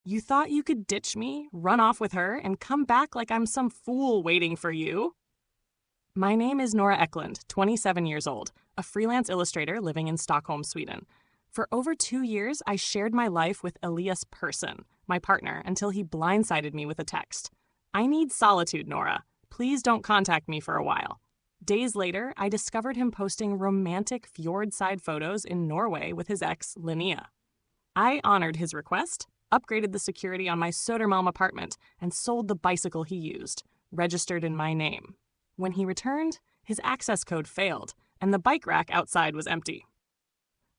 You thought you could ditch me, run off with her, and come back like I'm some fool waiting for you? My name is Nora Eklund, 27 years old, a freelance illustrator living in Stockholm, Sweden. For over 2 years, I shared my life with Elias Persson, my partner, until he blindsided me with a text. I need solitude, Nora. Please don't contact me for a while. Days later, I discovered him posting romantic fjord-side photos in Norway with his ex, Linnea. I honored his request, upgraded the security on my Södermalm apartment, and sold the bicycle he used, registered in my name. When he returned, his access code failed, and the bike rack outside was empty.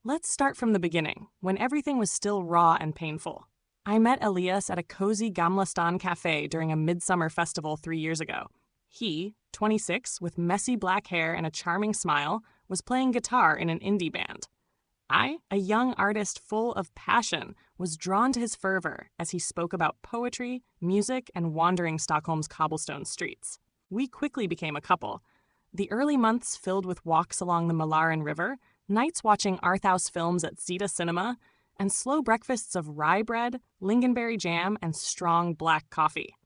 Let's start from the beginning, when everything was still raw and painful. I met Elias at a cozy Gamla Stan cafe during a midsummer festival 3 years ago. He, 26, with messy black hair and a charming smile, was playing guitar in an indie band. I, a young artist full of passion, was drawn to his fervor as he spoke about poetry, music, and wandering Stockholm's cobblestone streets. We quickly became a couple. The early months filled with walks along the Malaren River, nights watching Arthouse films at Zeta Cinema, and slow breakfasts of rye bread, lingonberry jam, and strong black coffee.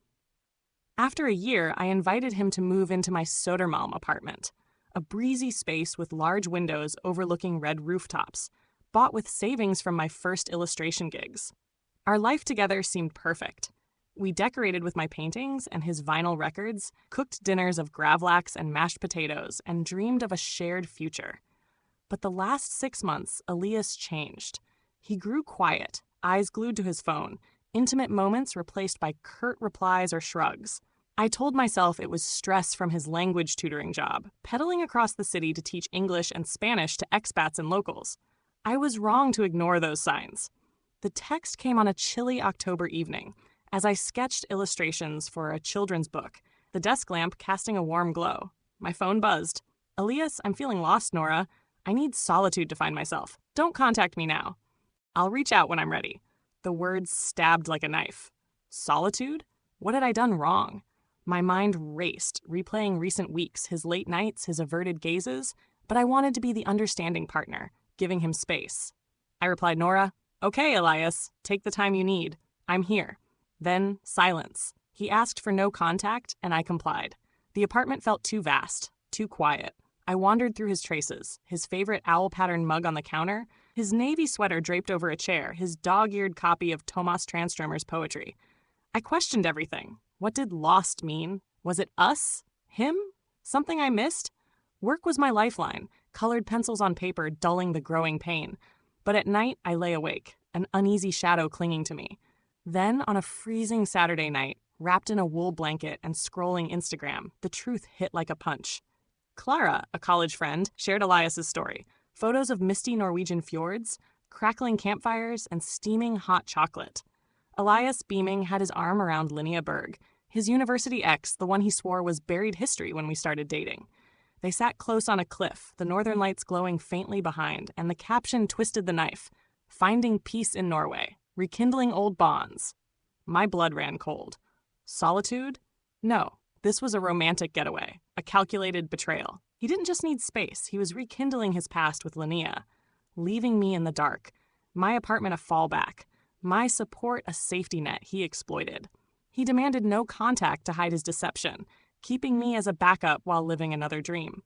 After a year, I invited him to move into my Södermalm apartment, a breezy space with large windows overlooking red rooftops, bought with savings from my first illustration gigs. Our life together seemed perfect. We decorated with my paintings and his vinyl records, cooked dinners of gravlax and mashed potatoes, and dreamed of a shared future. But the last 6 months, Elias changed. He grew quiet, eyes glued to his phone, intimate moments replaced by curt replies or shrugs. I told myself it was stress from his language tutoring job, pedaling across the city to teach English and Spanish to expats and locals. I was wrong to ignore those signs. The text came on a chilly October evening, as I sketched illustrations for a children's book, the desk lamp casting a warm glow. My phone buzzed. Elias, I'm feeling lost, Nora. I need solitude to find myself. Don't contact me now. I'll reach out when I'm ready. The words stabbed like a knife. Solitude? What had I done wrong? My mind raced, replaying recent weeks, his late nights, his averted gazes, but I wanted to be the understanding partner, giving him space. I replied, Nora, okay, Elias, take the time you need. I'm here. Then silence. He asked for no contact, and I complied. The apartment felt too vast, too quiet. I wandered through his traces, his favorite owl-patterned mug on the counter, his navy sweater draped over a chair, his dog-eared copy of Thomas Tranströmer's poetry. I questioned everything. What did lost mean? Was it us? Him? Something I missed? Work was my lifeline, colored pencils on paper dulling the growing pain. But at night, I lay awake, an uneasy shadow clinging to me. Then, on a freezing Saturday night, wrapped in a wool blanket and scrolling Instagram, the truth hit like a punch. Clara, a college friend, shared Elias's story. Photos of misty Norwegian fjords, crackling campfires, and steaming hot chocolate. Elias, beaming, had his arm around Linnea Berg, his university ex, the one he swore was buried history when we started dating. They sat close on a cliff, the northern lights glowing faintly behind, and the caption twisted the knife, "Finding peace in Norway, rekindling old bonds." My blood ran cold. Solitude? No, this was a romantic getaway, a calculated betrayal. He didn't just need space, he was rekindling his past with Linnea, leaving me in the dark, my apartment a fallback, my support a safety net he exploited. He demanded no contact to hide his deception, keeping me as a backup while living another dream.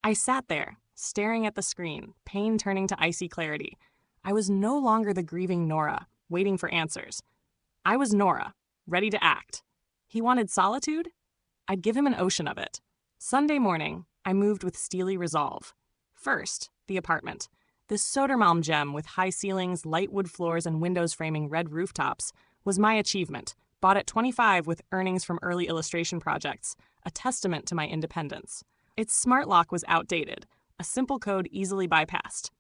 I sat there, staring at the screen, pain turning to icy clarity. I was no longer the grieving Nora, waiting for answers. I was Nora, ready to act. He wanted solitude? I'd give him an ocean of it. Sunday morning, I moved with steely resolve. First, the apartment. This Södermalm gem with high ceilings, light wood floors, and windows framing red rooftops was my achievement, bought at 25 with earnings from early illustration projects, a testament to my independence. Its smart lock was outdated, a simple code easily bypassed.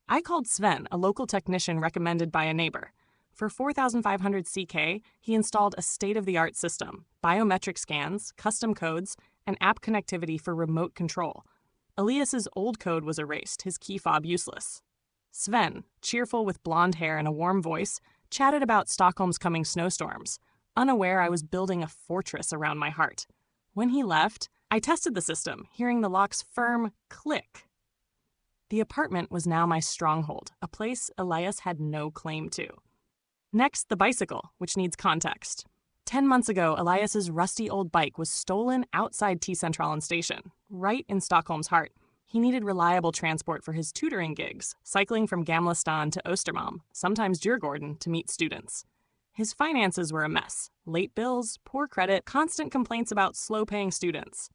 I called Sven, a local technician recommended by a neighbor. For 4,500 CK, he installed a state-of-the-art system, biometric scans, custom codes, and app connectivity for remote control. Elias's old code was erased, his key fob useless. Sven, cheerful with blonde hair and a warm voice, chatted about Stockholm's coming snowstorms, unaware I was building a fortress around my heart. When he left, I tested the system, hearing the lock's firm click. The apartment was now my stronghold, a place Elias had no claim to. Next, the bicycle, which needs context. 10 months ago, Elias's rusty old bike was stolen outside T-Centralen station, right in Stockholm's heart. He needed reliable transport for his tutoring gigs, cycling from Gamla Stan to Östermalm, sometimes Djurgården, to meet students. His finances were a mess. Late bills, poor credit, constant complaints about slow-paying students.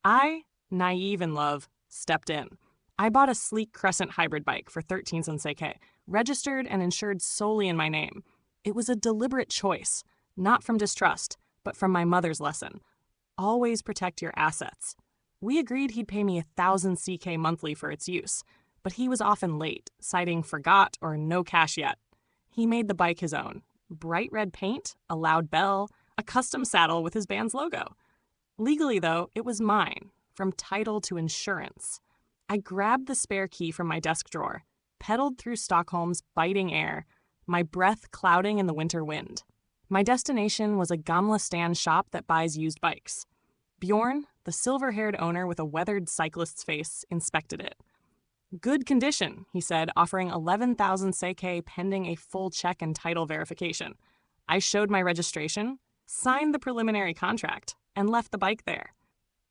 I, naive in love, stepped in. I bought a sleek Crescent hybrid bike for 13 SEK, registered and insured solely in my name. It was a deliberate choice, not from distrust, but from my mother's lesson. Always protect your assets. We agreed he'd pay me 1,000 CK monthly for its use, but he was often late, citing forgot or no cash yet. He made the bike his own. Bright red paint, a loud bell, a custom saddle with his band's logo. Legally, though, it was mine, from title to insurance. I grabbed the spare key from my desk drawer, pedaled through Stockholm's biting air, my breath clouding in the winter wind. My destination was a Gamla Stan shop that buys used bikes. Bjorn, the silver-haired owner with a weathered cyclist's face, inspected it. Good condition, he said, offering 11,000 SEK pending a full check and title verification. I showed my registration, signed the preliminary contract, and left the bike there.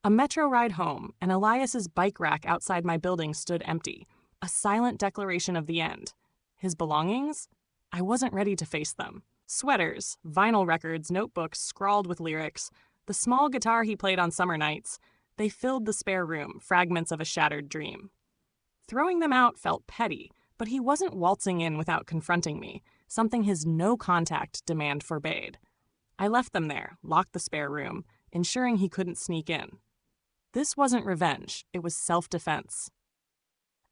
A metro ride home, and Elias's bike rack outside my building stood empty, a silent declaration of the end. His belongings? I wasn't ready to face them. Sweaters, vinyl records, notebooks scrawled with lyrics, the small guitar he played on summer nights, they filled the spare room, fragments of a shattered dream. Throwing them out felt petty, but he wasn't waltzing in without confronting me, something his no-contact demand forbade. I left them there, locked the spare room, ensuring he couldn't sneak in. This wasn't revenge, it was self-defense.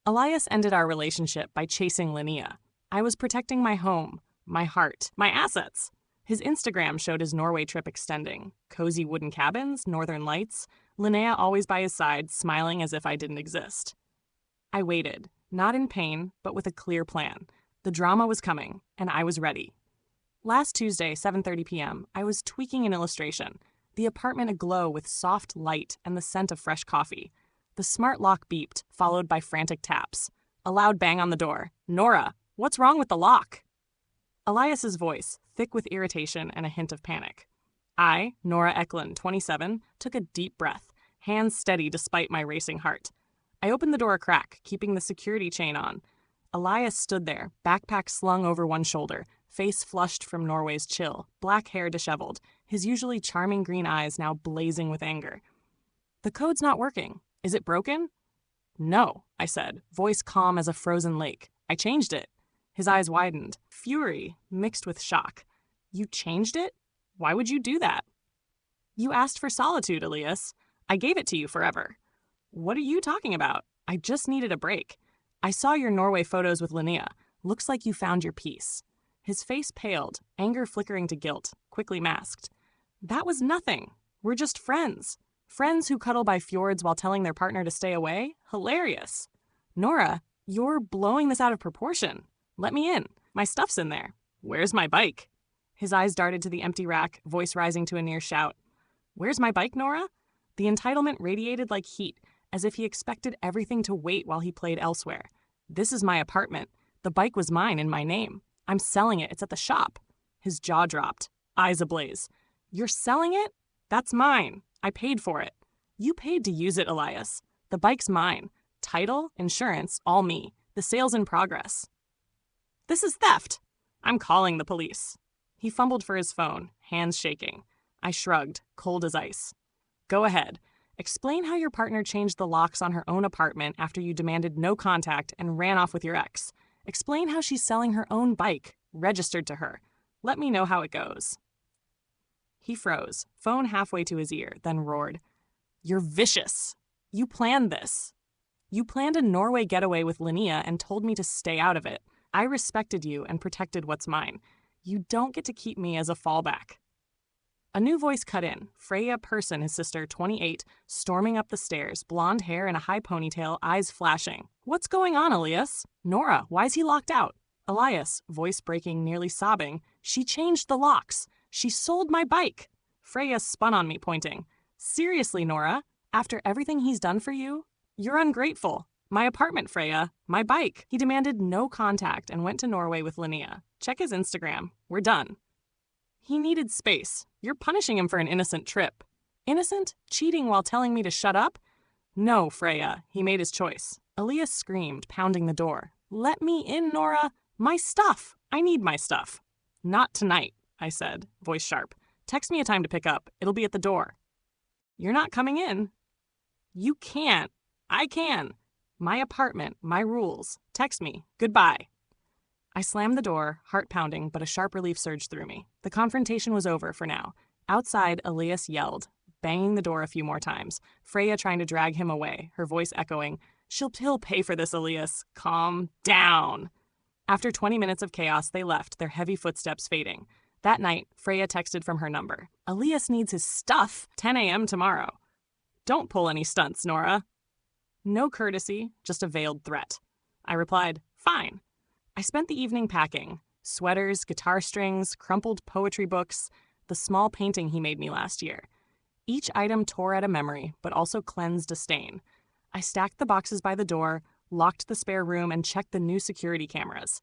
Elias ended our relationship by chasing Linnea. I was protecting my home, my heart, my assets. His Instagram showed his Norway trip extending. Cozy wooden cabins, northern lights, Linnea always by his side, smiling as if I didn't exist. I waited, not in pain, but with a clear plan. The drama was coming, and I was ready. Last Tuesday, 7:30 p.m., I was tweaking an illustration, the apartment aglow with soft light and the scent of fresh coffee. The smart lock beeped, followed by frantic taps. A loud bang on the door. "Nora, what's wrong with the lock?" Elias's voice, thick with irritation and a hint of panic. I, Nora Eklund, 27, took a deep breath, hands steady despite my racing heart. I opened the door a crack, keeping the security chain on. Elias stood there, backpack slung over one shoulder, face flushed from Norway's chill, black hair disheveled, his usually charming green eyes now blazing with anger. "The code's not working. Is it broken?" "No," I said, voice calm as a frozen lake. "I changed it." His eyes widened, fury mixed with shock. "You changed it? Why would you do that?" "You asked for solitude, Elias. I gave it to you forever." "What are you talking about? I just needed a break. I saw your Norway photos with Linnea. Looks like you found your peace." His face paled, anger flickering to guilt, quickly masked. "That was nothing. We're just friends. Friends who cuddle by fjords while telling their partner to stay away? Hilarious." "Nora, you're blowing this out of proportion. Let me in. My stuff's in there." "Where's my bike?" His eyes darted to the empty rack, voice rising to a near shout. "Where's my bike, Nora?" The entitlement radiated like heat, as if he expected everything to wait while he played elsewhere. "This is my apartment. The bike was mine in my name. I'm selling it. It's at the shop." His jaw dropped, eyes ablaze. "You're selling it? That's mine. I paid for it." "You paid to use it, Elias. The bike's mine. Title, insurance, all me. The sale's in progress." "This is theft. I'm calling the police." He fumbled for his phone, hands shaking. I shrugged, cold as ice. "Go ahead. Explain how your partner changed the locks on her own apartment after you demanded no contact and ran off with your ex. Explain how she's selling her own bike, registered to her. Let me know how it goes." He froze, phone halfway to his ear, then roared. "You're vicious. You planned this. You planned a Norway getaway with Linnea and told me to stay out of it. I respected you and protected what's mine. You don't get to keep me as a fallback." A new voice cut in, Freya Persson, his sister, 28, storming up the stairs, blonde hair in a high ponytail, eyes flashing. "What's going on, Elias? Nora, why's he locked out?" Elias, voice breaking, nearly sobbing. "She changed the locks. She sold my bike." Freya spun on me, pointing. "Seriously, Nora, after everything he's done for you? You're ungrateful. My apartment, Freya. My bike. He demanded no contact and went to Norway with Linnea. Check his Instagram. We're done. He needed space. You're punishing him for an innocent trip. Innocent? Cheating while telling me to shut up? No, Freya. He made his choice. Elias screamed, pounding the door. Let me in, Nora. My stuff. I need my stuff. Not tonight, I said, voice sharp. Text me a time to pick up. It'll be at the door. You're not coming in. You can't. I can. My apartment, my rules. Text me. Goodbye. I slammed the door, heart pounding, but a sharp relief surged through me. The confrontation was over for now. Outside, Elias yelled, banging the door a few more times, Freya trying to drag him away, her voice echoing, He'll pay for this, Elias. Calm down. After 20 minutes of chaos, they left, their heavy footsteps fading. That night, Freya texted from her number. Elias needs his stuff. 10 a.m. tomorrow. Don't pull any stunts, Nora. No courtesy, just a veiled threat. I replied, fine. I spent the evening packing. Sweaters, guitar strings, crumpled poetry books, the small painting he made me last year. Each item tore at a memory, but also cleansed a stain. I stacked the boxes by the door, locked the spare room, and checked the new security cameras.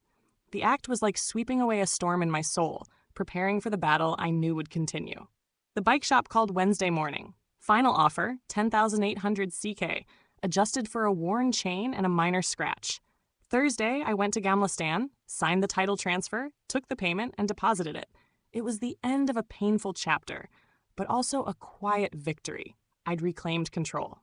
The act was like sweeping away a storm in my soul, preparing for the battle I knew would continue. The bike shop called Wednesday morning. Final offer, 10,800 CK, adjusted for a worn chain and a minor scratch. Thursday, I went to Gamla signed the title transfer, took the payment, and deposited it. It was the end of a painful chapter, but also a quiet victory. I'd reclaimed control.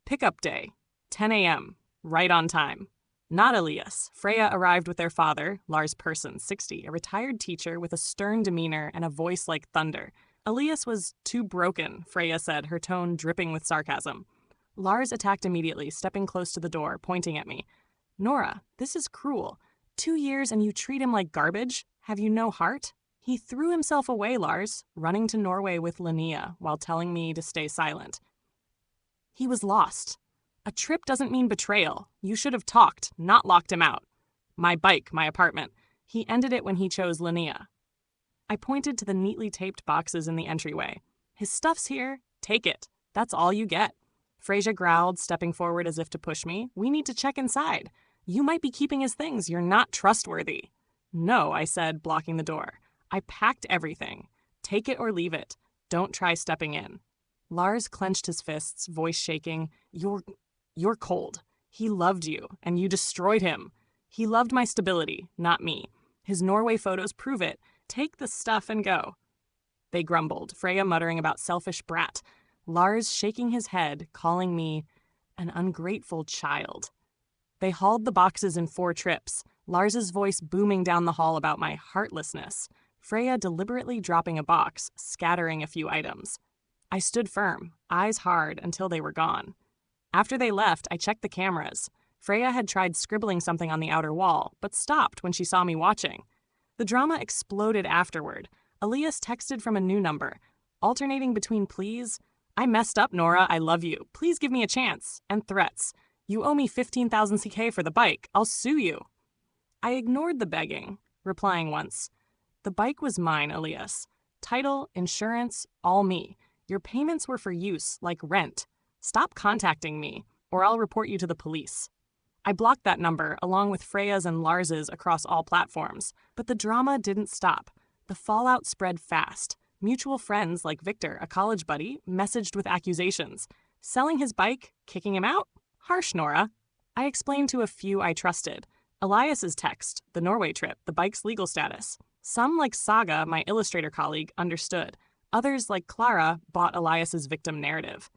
Pickup day, 10 a.m., right on time. Not Elias. Freya arrived with their father, Lars Persson, 60, a retired teacher with a stern demeanor and a voice like thunder. Elias was too broken, Freya said, her tone dripping with sarcasm. Lars attacked immediately, stepping close to the door, pointing at me. Nora, this is cruel. 2 years and you treat him like garbage? Have you no heart? He threw himself away, Lars, running to Norway with Linnea while telling me to stay silent. He was lost. A trip doesn't mean betrayal. You should have talked, not locked him out. My bike, my apartment. He ended it when he chose Linnea. I pointed to the neatly taped boxes in the entryway. His stuff's here. Take it. That's all you get. Freyja growled, stepping forward as if to push me. We need to check inside. You might be keeping his things. You're not trustworthy. No, I said, blocking the door. I packed everything. Take it or leave it. Don't try stepping in. Lars clenched his fists, voice shaking. You're cold. He loved you, and you destroyed him. He loved my stability, not me. His Norway photos prove it. Take the stuff and go. They grumbled, Freya muttering about selfish brat. Lars shaking his head, calling me an ungrateful child. They hauled the boxes in 4 trips, Lars's voice booming down the hall about my heartlessness. Freya deliberately dropping a box, scattering a few items. I stood firm, eyes hard, until they were gone. After they left, I checked the cameras. Freya had tried scribbling something on the outer wall, but stopped when she saw me watching. The drama exploded afterward. Elias texted from a new number, alternating between pleas, I messed up, Nora, I love you, please give me a chance, and threats. You owe me 15,000 CK for the bike, I'll sue you. I ignored the begging, replying once. The bike was mine, Elias. Title, insurance, all me. Your payments were for use, like rent. Stop contacting me, or I'll report you to the police. I blocked that number, along with Freya's and Lars's across all platforms. But the drama didn't stop. The fallout spread fast. Mutual friends like Victor, a college buddy, messaged with accusations. Selling his bike? Kicking him out? Harsh, Nora. I explained to a few I trusted. Elias's text, the Norway trip, the bike's legal status. Some, like Saga, my illustrator colleague, understood. Others, like Clara, bought Elias's victim narrative.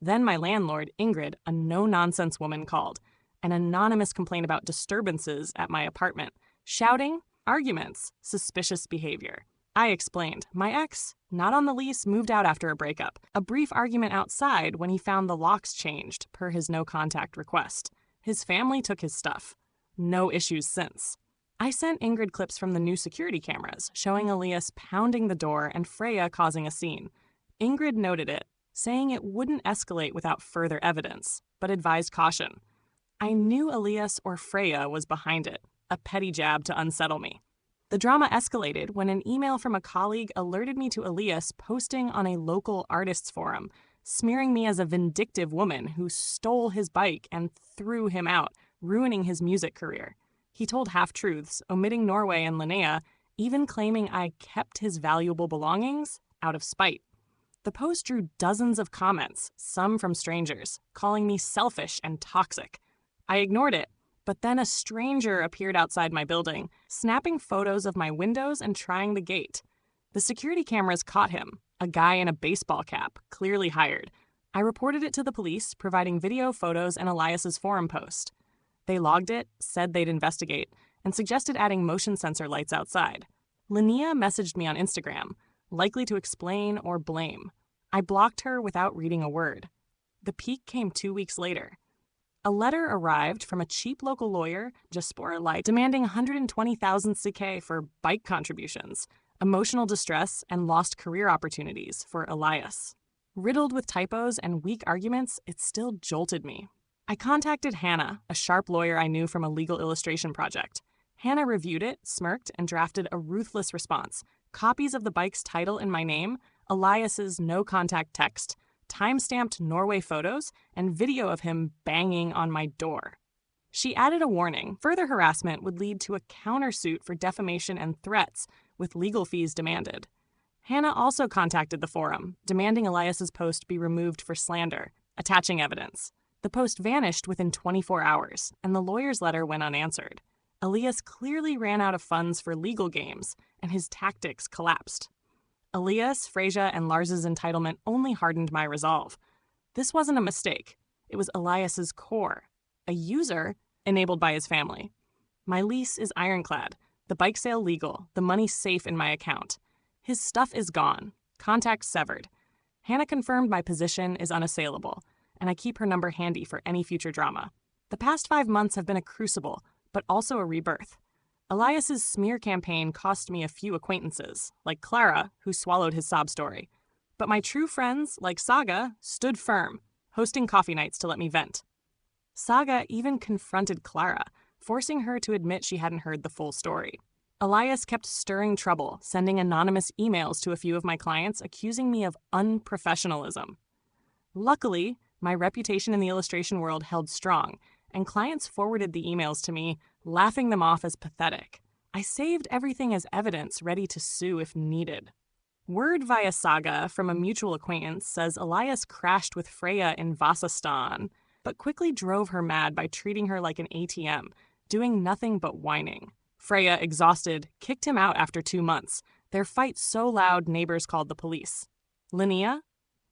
Then my landlord, Ingrid, a no-nonsense woman, called. An anonymous complaint about disturbances at my apartment. Shouting, arguments, suspicious behavior. I explained. My ex, not on the lease, moved out after a breakup. A brief argument outside when he found the locks changed, per his no-contact request. His family took his stuff. No issues since. I sent Ingrid clips from the new security cameras, showing Elias pounding the door and Freya causing a scene. Ingrid noted it, saying it wouldn't escalate without further evidence, but advised caution. I knew Elias or Freya was behind it, a petty jab to unsettle me. The drama escalated when an email from a colleague alerted me to Elias posting on a local artists forum, smearing me as a vindictive woman who stole his bike and threw him out, ruining his music career. He told half-truths, omitting Norway and Linnea, even claiming I kept his valuable belongings out of spite. The post drew dozens of comments, some from strangers, calling me selfish and toxic. I ignored it, but then a stranger appeared outside my building, snapping photos of my windows and trying the gate. The security cameras caught him, a guy in a baseball cap, clearly hired. I reported it to the police, providing video, photos, and Elias's forum post. They logged it, said they'd investigate, and suggested adding motion sensor lights outside. Linnea messaged me on Instagram, likely to explain or blame. I blocked her without reading a word. The peak came 2 weeks later. A letter arrived from a cheap local lawyer, Jaspora Light, demanding 120,000 CK for bike contributions, emotional distress, and lost career opportunities for Elias. Riddled with typos and weak arguments, it still jolted me. I contacted Hannah, a sharp lawyer I knew from a legal illustration project. Hannah reviewed it, smirked, and drafted a ruthless response. Copies of the bike's title in my name, Elias's no-contact text, time-stamped Norway photos, and video of him banging on my door. She added a warning. Further harassment would lead to a countersuit for defamation and threats, with legal fees demanded. Hannah also contacted the forum, demanding Elias's post be removed for slander, attaching evidence. The post vanished within 24 hours, and the lawyer's letter went unanswered. Elias clearly ran out of funds for legal games, and his tactics collapsed. Elias, Freyja, and Lars's entitlement only hardened my resolve. This wasn't a mistake. It was Elias's core, a user enabled by his family. My lease is ironclad, the bike sale legal, the money safe in my account. His stuff is gone, contacts severed. Hannah confirmed my position is unassailable, and I keep her number handy for any future drama. The past 5 months have been a crucible, but also a rebirth. Elias's smear campaign cost me a few acquaintances, like Clara, who swallowed his sob story. But my true friends, like Saga, stood firm, hosting coffee nights to let me vent. Saga even confronted Clara, forcing her to admit she hadn't heard the full story. Elias kept stirring trouble, sending anonymous emails to a few of my clients accusing me of unprofessionalism. Luckily, my reputation in the illustration world held strong, and clients forwarded the emails to me, laughing them off as pathetic. I saved everything as evidence, ready to sue if needed. Word via Saga from a mutual acquaintance says Elias crashed with Freyja in Vasastan, but quickly drove her mad by treating her like an ATM, doing nothing but whining. Freyja, exhausted, kicked him out after 2 months, their fight so loud neighbors called the police. Linnea?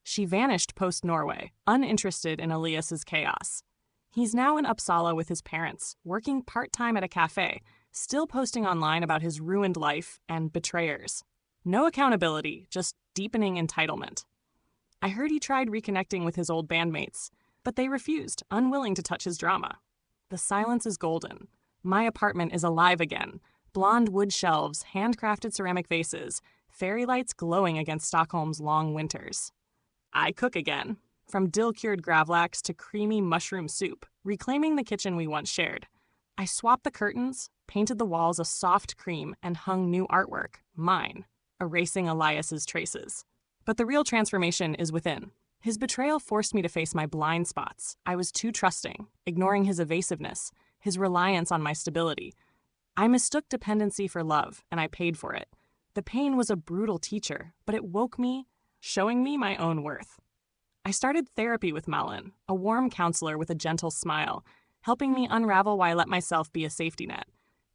She vanished post-Norway, uninterested in Elias's chaos. He's now in Uppsala with his parents, working part-time at a cafe, still posting online about his ruined life and betrayers. No accountability, just deepening entitlement. I heard he tried reconnecting with his old bandmates, but they refused, unwilling to touch his drama. The silence is golden. My apartment is alive again. Blonde wood shelves, handcrafted ceramic vases, fairy lights glowing against Stockholm's long winters. I cook again. From dill-cured gravlax to creamy mushroom soup, reclaiming the kitchen we once shared. I swapped the curtains, painted the walls a soft cream, and hung new artwork, mine, erasing Elias's traces. But the real transformation is within. His betrayal forced me to face my blind spots. I was too trusting, ignoring his evasiveness, his reliance on my stability. I mistook dependency for love, and I paid for it. The pain was a brutal teacher, but it woke me, showing me my own worth. I started therapy with Malin, a warm counselor with a gentle smile, helping me unravel why I let myself be a safety net.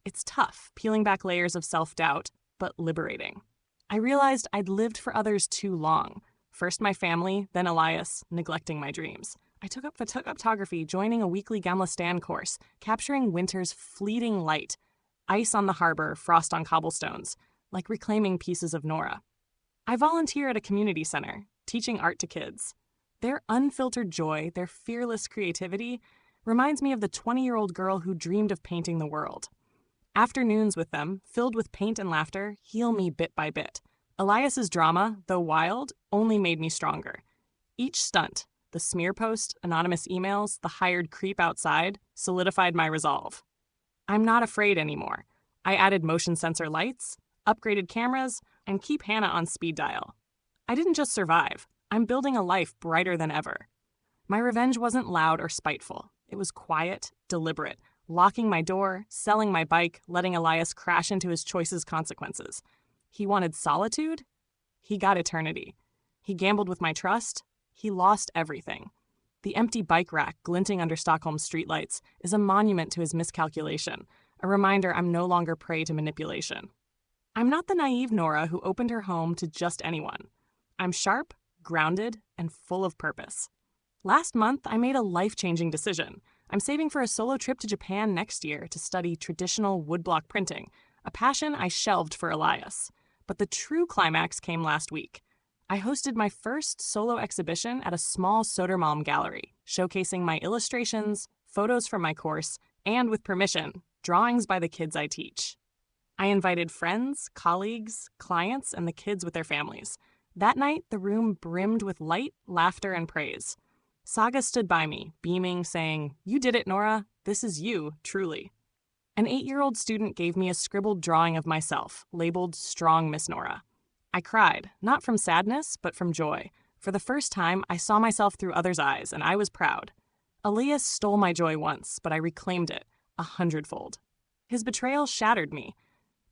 It's tough, peeling back layers of self-doubt, but liberating. I realized I'd lived for others too long. First my family, then Elias, neglecting my dreams. I took up photography, joining a weekly Gamla Stan course, capturing winter's fleeting light. Ice on the harbor, frost on cobblestones, like reclaiming pieces of Nora. I volunteer at a community center, teaching art to kids. Their unfiltered joy, their fearless creativity, reminds me of the 20-year-old girl who dreamed of painting the world. Afternoons with them, filled with paint and laughter, heal me bit by bit. Elias's drama, though wild, only made me stronger. Each stunt, the smear post, anonymous emails, the hired creep outside, solidified my resolve. I'm not afraid anymore. I added motion sensor lights, upgraded cameras, and keep Hannah on speed dial. I didn't just survive. I'm building a life brighter than ever. My revenge wasn't loud or spiteful. It was quiet, deliberate, locking my door, selling my bike, letting Elias crash into his choices' consequences. He wanted solitude. He got eternity. He gambled with my trust. He lost everything. The empty bike rack glinting under Stockholm's streetlights is a monument to his miscalculation, a reminder I'm no longer prey to manipulation. I'm not the naive Nora who opened her home to just anyone. I'm sharp, grounded, and full of purpose. Last month, I made a life-changing decision. I'm saving for a solo trip to Japan next year to study traditional woodblock printing, a passion I shelved for Elias. But the true climax came last week. I hosted my first solo exhibition at a small Södermalm gallery, showcasing my illustrations, photos from my course, and with permission, drawings by the kids I teach. I invited friends, colleagues, clients, and the kids with their families. That night, the room brimmed with light, laughter, and praise. Saga stood by me, beaming, saying, "You did it, Nora. This is you, truly." An 8-year-old student gave me a scribbled drawing of myself, labeled Strong Miss Nora. I cried, not from sadness, but from joy. For the first time, I saw myself through others' eyes, and I was proud. Elias stole my joy once, but I reclaimed it, 100-fold. His betrayal shattered me.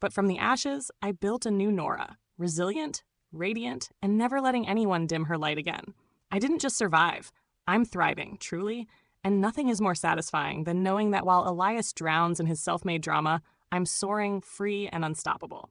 But from the ashes, I built a new Nora, resilient, radiant, and never letting anyone dim her light again. I didn't just survive. I'm thriving, truly, and nothing is more satisfying than knowing that while Elias drowns in his self-made drama, I'm soaring, free, and unstoppable.